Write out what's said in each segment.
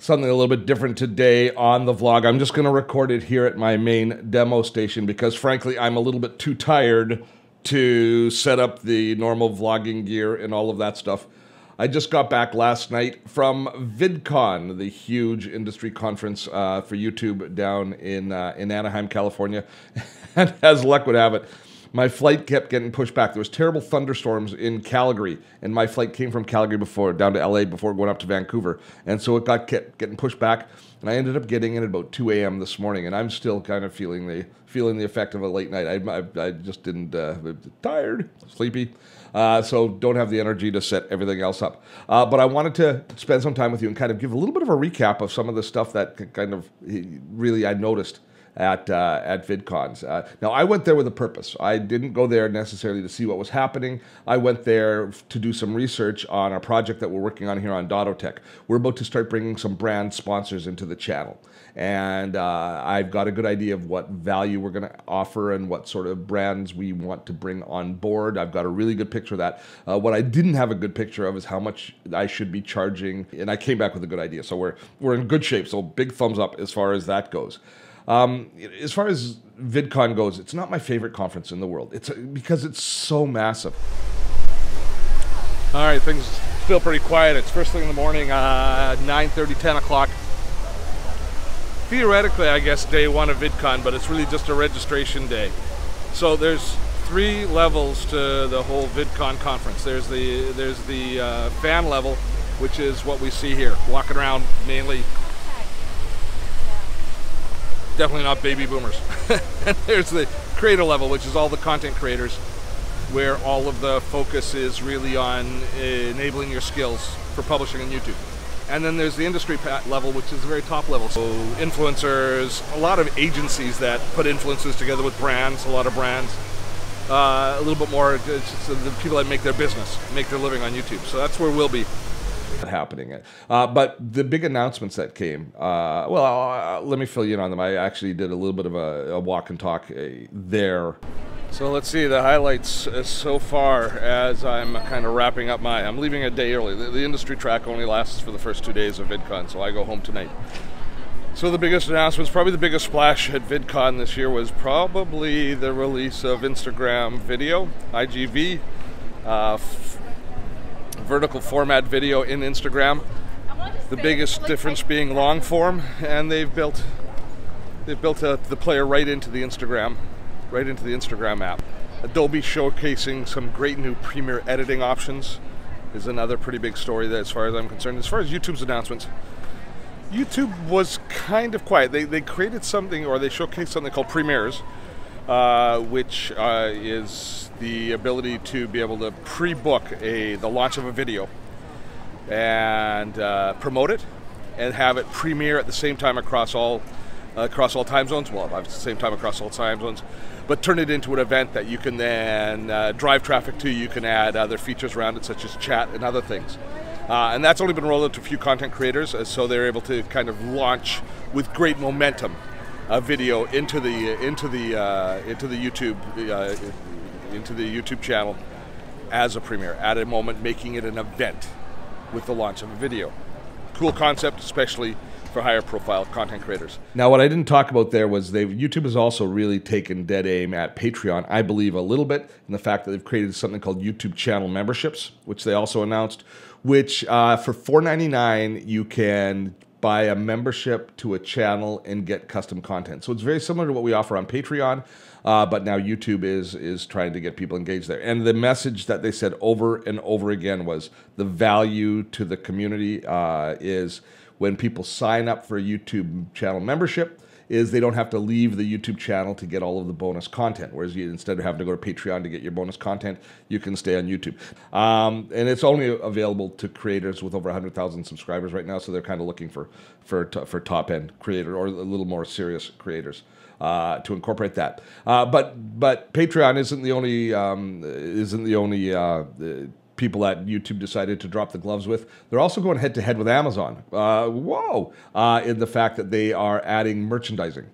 Something a little bit different today on the vlog. I'm just going to record it here at my main demo station because frankly I'm a little bit too tired to set up the normal vlogging gear and all of that stuff. I just got back last night from VidCon, the huge industry conference for YouTube down in Anaheim, California. And as luck would have it, my flight kept getting pushed back. There was terrible thunderstorms in Calgary, and my flight came from Calgary down to LA before going up to Vancouver. And so it kept getting pushed back, and I ended up getting in at about 2 a.m. this morning, and I'm still kind of feeling the effect of a late night. I just didn't, tired, sleepy, so don't have the energy to set everything else up. But I wanted to spend some time with you and kind of give a little bit of a recap of some of the stuff that kind of really I noticed at VidCons. Now, I went there with a purpose. I didn't go there necessarily to see what was happening. I went there to do some research on a project that we're working on here on dottotech. We're about to start bringing some brand sponsors into the channel. And I've got a good idea of what value we're going to offer and what sort of brands we want to bring on board. I've got a really good picture of that. What I didn't have a good picture of is how much I should be charging. And I came back with a good idea. So we're in good shape. So big thumbs up as far as that goes. As far as VidCon goes, it's not my favorite conference in the world. Because it's so massive. All right, things feel pretty quiet. It's first thing in the morning, 9:30, 10 o'clock. Theoretically, I guess, day one of VidCon, but it's really just a registration day. So there's 3 levels to the whole VidCon conference. There's the fan level, which is what we see here, walking around mainly. Definitely not baby boomers. And there's the creator level, which is all the content creators, where all of the focus is really on enabling your skills for publishing on YouTube. And then there's the industry level, which is the very top level. So influencers, a lot of agencies that put influencers together with brands, a lot of brands. A little bit more, it's just the people that make their business, make their living on YouTube. So that's where we'll be. Happening. But the big announcements that came, let me fill you in on them. I actually did a little bit of a walk and talk there. So let's see the highlights so far as I'm kind of wrapping up I'm leaving a day early. The industry track only lasts for the first 2 days of VidCon, so I go home tonight. So the biggest announcements, probably the biggest splash at VidCon this year was probably the release of Instagram video, IGV, vertical format video in Instagram. The biggest difference being long form, and they've built the player right into the Instagram app. Adobe showcasing some great new Premiere editing options is another pretty big story that, as far as I'm concerned. As far as YouTube's announcements, YouTube was kind of quiet. They created something, or they showcased something called Premieres, which is the ability to be able to pre-book the launch of a video and promote it and have it premiere at the same time across all time zones. Well, at the same time across all time zones, but turn it into an event that you can then drive traffic to. You can add other features around it, such as chat and other things. And that's only been rolled out to a few content creators, so they're able to kind of launch with great momentum a video into the YouTube channel as a premiere at a moment, making it an event with the launch of a video. Cool concept, especially for higher profile content creators. Now, what I didn't talk about there was YouTube has also really taken dead aim at Patreon, I believe a little bit, in the fact that they've created something called YouTube channel memberships, which they also announced, which for $4.99 you can buy a membership to a channel and get custom content. So it's very similar to what we offer on Patreon, but now YouTube is trying to get people engaged there. And the message that they said over and over again was the value to the community is when people sign up for a YouTube channel membership, is they don't have to leave the YouTube channel to get all of the bonus content. Whereas instead of having to go to Patreon to get your bonus content, you can stay on YouTube. And it's only available to creators with over 100,000 subscribers right now, so they're kind of looking for top-end creator or a little more serious creators to incorporate that. But Patreon isn't the only people that YouTube decided to drop the gloves with. They're also going head-to-head with Amazon. In the fact that they are adding merchandising.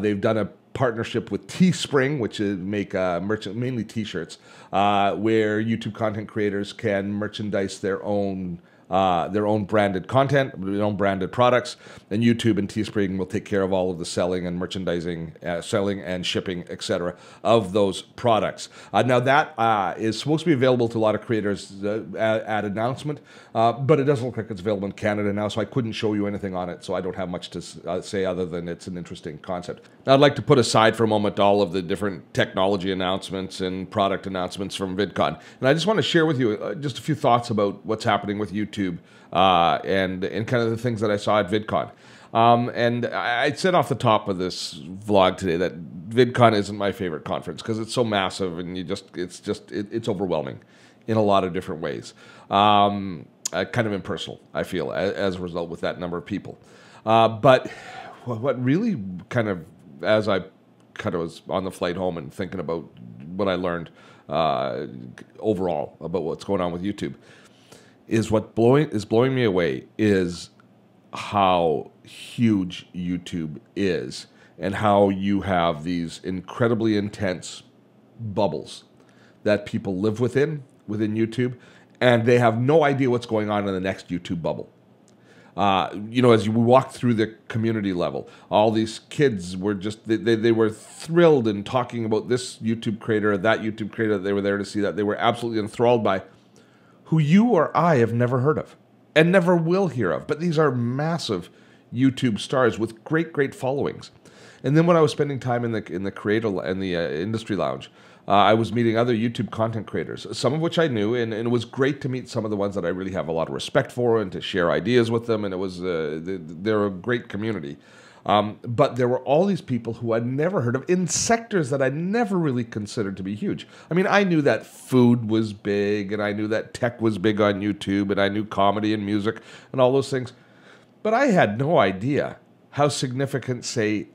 They've done a partnership with Teespring, which is make mainly T-shirts, where YouTube content creators can merchandise their own their own branded content, their own branded products, and YouTube and Teespring will take care of all of the selling and merchandising, selling and shipping, etc., of those products. Now that is supposed to be available to a lot of creators at announcement, but it doesn't look like it's available in Canada now, so I couldn't show you anything on it, so I don't have much to say other than it's an interesting concept. Now I'd like to put aside for a moment all of the different technology announcements and product announcements from VidCon, and I just want to share with you just a few thoughts about what's happening with YouTube and kind of the things that I saw at VidCon. And I said off the top of this vlog today that VidCon isn't my favorite conference because it's so massive and it's overwhelming in a lot of different ways. Kind of impersonal, I feel, as a result with that number of people. But what really kind of, as I kind of was on the flight home and thinking about what I learned overall about what's going on with YouTube, is what is blowing me away is how huge YouTube is and how you have these incredibly intense bubbles that people live within YouTube, and they have no idea what's going on in the next YouTube bubble. You know, as you walk through the community level, all these kids were just, they were thrilled and talking about this YouTube creator, that YouTube creator, that they were there to see, that they were absolutely enthralled by, who you or I have never heard of and never will hear of. But these are massive YouTube stars with great followings. And then when I was spending time in the creator and the industry lounge, I was meeting other YouTube content creators, some of which I knew, and it was great to meet some of the ones that I really have a lot of respect for and to share ideas with them, and it was they're a great community. But there were all these people who I'd never heard of in sectors that I never really considered to be huge. I mean, I knew that food was big, and I knew that tech was big on YouTube, and I knew comedy and music and all those things. But I had no idea how significant, say,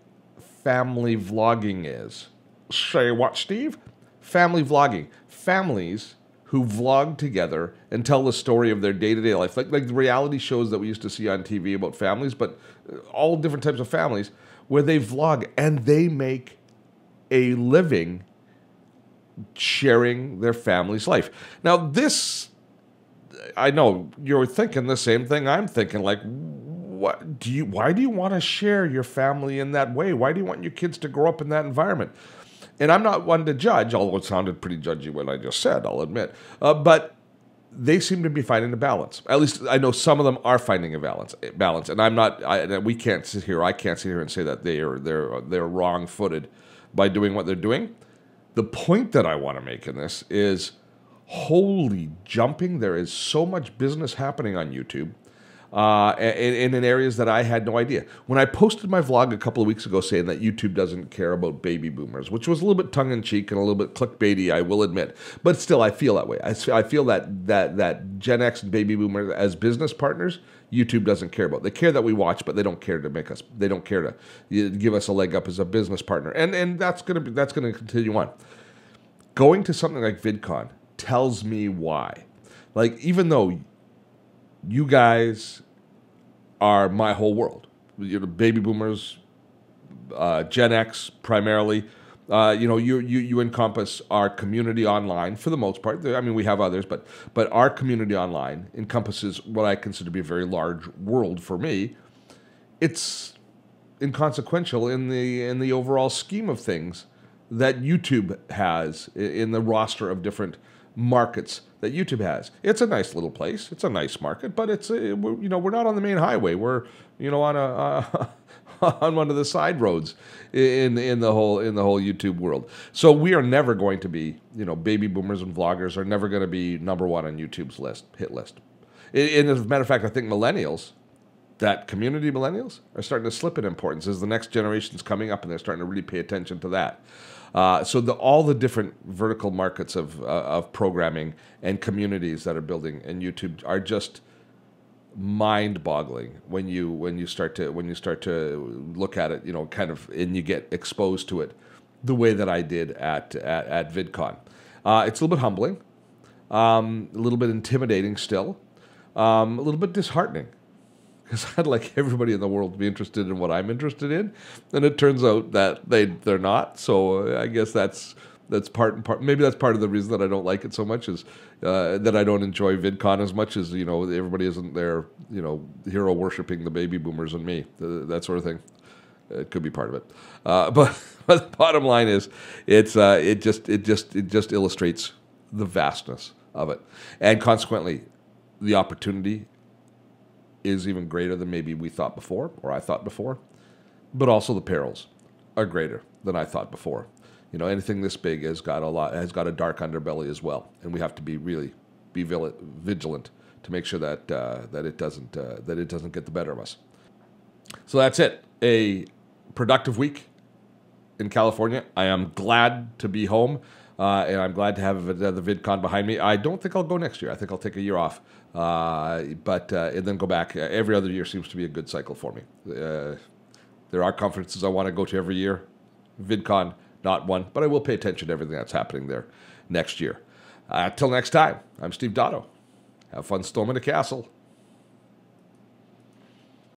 family vlogging is. Say what, Steve? Family vlogging. Families who vlog together and tell the story of their day-to-day life. Like the reality shows that we used to see on TV about families, but all different types of families where they vlog and they make a living sharing their family's life. Now this, I know you're thinking the same thing I'm thinking, like, why do you want to share your family in that way? Why do you want your kids to grow up in that environment? And I'm not one to judge, although it sounded pretty judgy what I just said, I'll admit. But they seem to be finding a balance. At least I know some of them are finding a balance. And I'm not. We can't sit here. I can't sit here and say that they're wrong-footed by doing what they're doing. The point that I want to make in this is, holy jumping! There is so much business happening on YouTube. In areas that I had no idea. When I posted my vlog a couple of weeks ago saying that YouTube doesn't care about baby boomers, which was a little bit tongue-in-cheek and a little bit clickbaity, I will admit. But still, I feel that way. I feel that Gen X and baby boomers as business partners, YouTube doesn't care about. They care that we watch, but they don't care to make us. They don't care to give us a leg up as a business partner. And that's gonna continue on. Going to something like VidCon tells me why. Like, even though you guys are my whole world. You know, baby boomers, Gen X primarily. You know, you encompass our community online for the most part. I mean, we have others, but our community online encompasses what I consider to be a very large world for me. It's inconsequential in the overall scheme of things that YouTube has in the roster of different markets that YouTube has. It's a nice little place. It's a nice market, but it's we're not on the main highway. We're on on one of the side roads in the whole YouTube world. So we are never going to be, baby boomers and vloggers are never going to be number one on YouTube's hit list. And as a matter of fact, I think millennials, that community millennials, are starting to slip in importance as the next generation's coming up, and they're starting to really pay attention to that. So all the different vertical markets of programming and communities that are building in YouTube are just mind-boggling when you start to look at it, and you get exposed to it the way that I did at VidCon. It's a little bit humbling, a little bit intimidating still, a little bit disheartening. Because I'd like everybody in the world to be interested in what I'm interested in, and it turns out that they're not. So I guess that's That's part and part. Maybe that's part of the reason that I don't like it so much is that I don't enjoy VidCon as much as, you know, everybody isn't there, you know, hero worshiping the baby boomers and me, that sort of thing. It could be part of it, but the bottom line is, it just illustrates the vastness of it, and consequently, the opportunity is even greater than maybe we thought before, or I thought before, but also the perils are greater than I thought before. You know, anything this big has got a dark underbelly as well, and we have to be vigilant to make sure that it doesn't get the better of us. So that's it. A productive week in California. I am glad to be home, and I'm glad to have the VidCon behind me. I don't think I'll go next year. I think I'll take a year off, but and then go back. Every other year seems to be a good cycle for me. There are conferences I want to go to every year. VidCon, not one, but I will pay attention to everything that's happening there next year. Till next time, I'm Steve Dotto. Have fun storming the castle.